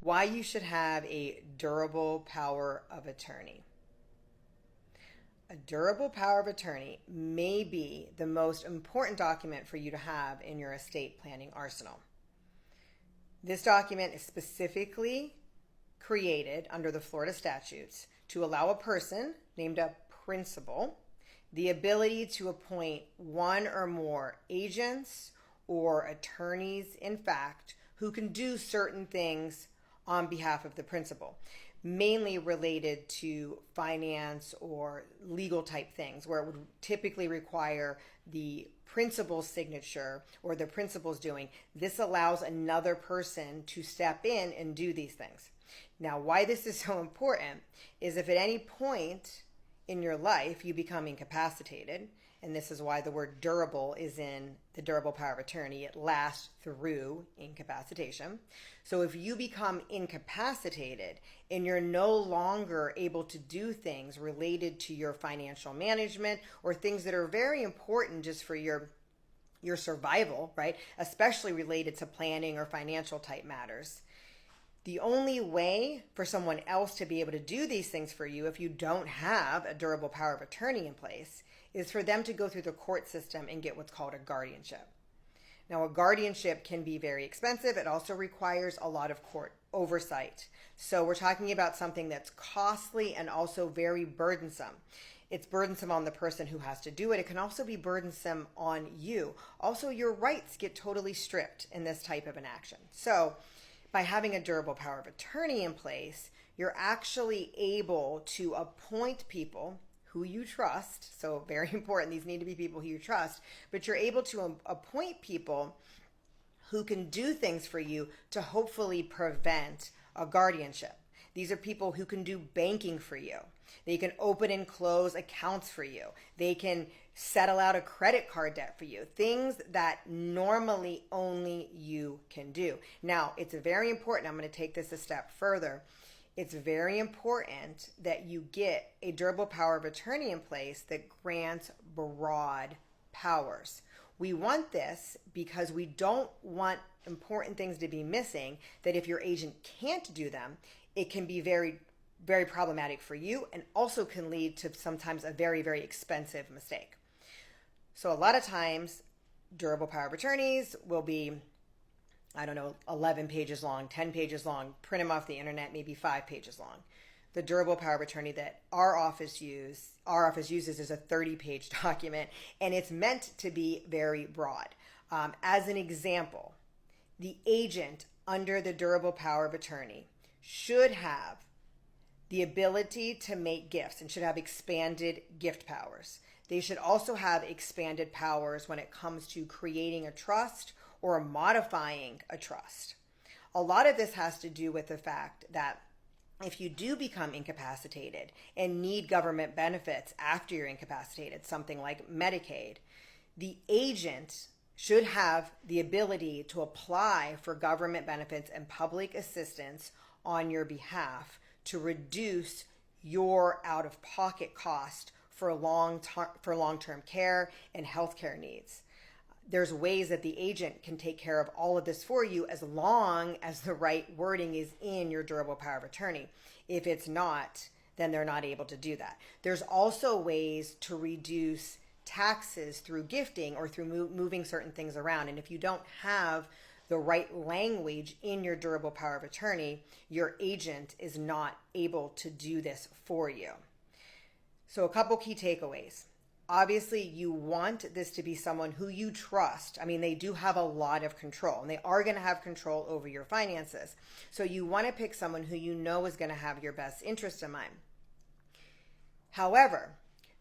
Why you should have a durable power of attorney. A durable power of attorney may be the most important document for you to have in your estate planning arsenal. This document is specifically created under the Florida statutes to allow a person named a principal the ability to appoint one or more agents or attorneys in fact who can do certain things on behalf of the principal, mainly related to finance or legal type things where it would typically require the principal's signature or the principal's doing. This allows another person to step in and do these things. Now, why this is so important is if at any point in your life you become incapacitated, and this is why the word durable is in the durable power of attorney. It lasts through incapacitation. So if you become incapacitated and you're no longer able to do things related to your financial management or things that are very important just for your survival, right? Especially related to planning or financial type matters. The only way for someone else to be able to do these things for you if you don't have a durable power of attorney in place is for them to go through the court system and get what's called a guardianship. Now, a guardianship can be very expensive. It also requires a lot of court oversight. So we're talking about something that's costly and also very burdensome. It's burdensome on the person who has to do it. It can also be burdensome on you. Also, your rights get totally stripped in this type of an action. So by having a durable power of attorney in place, you're actually able to appoint people who you trust. So very important, these need to be people who you trust, but you're able to appoint people who can do things for you to hopefully prevent a guardianship. These are people who can do banking for you. They can open and close accounts for you. They can settle out a credit card debt for you. Things that normally only you can do. Now, it's very important. I'm going to take this a step further. It's very important that you get a durable power of attorney in place that grants broad powers. We want this because we don't want important things to be missing, that if your agent can't do them, it can be very, very problematic for you and also can lead to sometimes a very, very expensive mistake. So a lot of times, durable power of attorneys will be 11 pages long, 10 pages long, print them off the internet, maybe 5 pages long. The durable power of attorney that our office uses is a 30-page document, and it's meant to be very broad. As an example, the agent under the durable power of attorney should have the ability to make gifts and should have expanded gift powers. They should also have expanded powers when it comes to creating a trust or modifying a trust. A lot of this has to do with the fact that if you do become incapacitated and need government benefits after you're incapacitated, something like Medicaid, the agent should have the ability to apply for government benefits and public assistance on your behalf to reduce your out-of-pocket cost for long-term care and healthcare needs. There's ways that the agent can take care of all of this for you as long as the right wording is in your durable power of attorney. If it's not, then they're not able to do that. There's also ways to reduce taxes through gifting or through moving certain things around. And if you don't have the right language in your durable power of attorney, your agent is not able to do this for you. So a couple key takeaways. Obviously, you want this to be someone who you trust. I mean, they do have a lot of control, and they are going to have control over your finances. So you want to pick someone who you know is going to have your best interest in mind. However,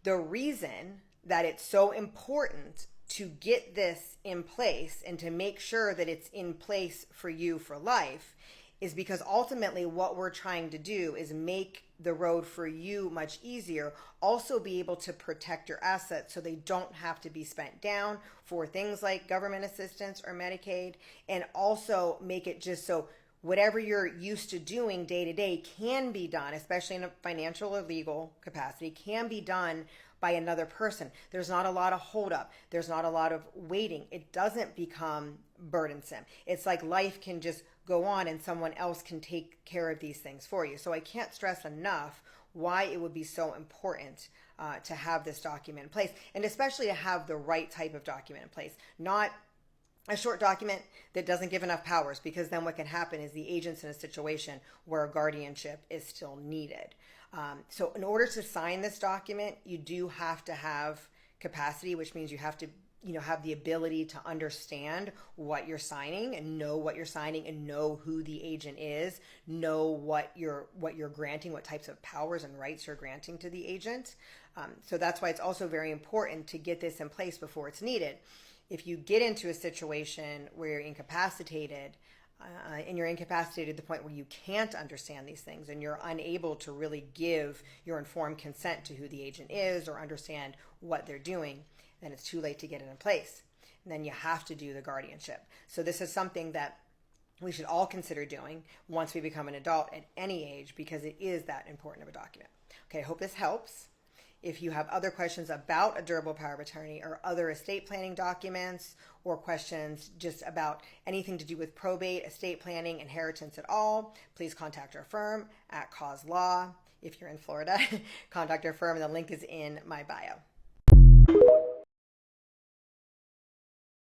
the reason that it's so important to get this in place and to make sure that it's in place for you for life is because ultimately what we're trying to do is make the road for you much easier, also be able to protect your assets so they don't have to be spent down for things like government assistance or Medicaid, and also make it just so whatever you're used to doing day to day can be done, especially in a financial or legal capacity, can be done by another person. There's not a lot of hold up. There's not a lot of waiting. It doesn't become burdensome. It's like life can just go on and someone else can take care of these things for you. So I can't stress enough why it would be so important to have this document in place, and especially to have the right type of document in place, not a short document that doesn't give enough powers, because then what can happen is the agent's in a situation where guardianship is still needed. So in order to sign this document, you do have to have capacity, which means you have to have the ability to understand what you're signing and know what you're signing and know who the agent is, know what you're granting, what types of powers and rights you're granting to the agent. So that's why it's also very important to get this in place before it's needed. If you get into a situation where you're incapacitated, and you're incapacitated to the point where you can't understand these things and you're unable to really give your informed consent to who the agent is or understand what they're doing, then it's too late to get it in place. And then you have to do the guardianship. So this is something that we should all consider doing once we become an adult at any age, because it is that important of a document. Okay, I hope this helps. If you have other questions about a durable power of attorney or other estate planning documents, or questions just about anything to do with probate, estate planning, inheritance at all, please contact our firm atCAUSE Law. If you're in Florida, contact our firm, and the link is in my bio.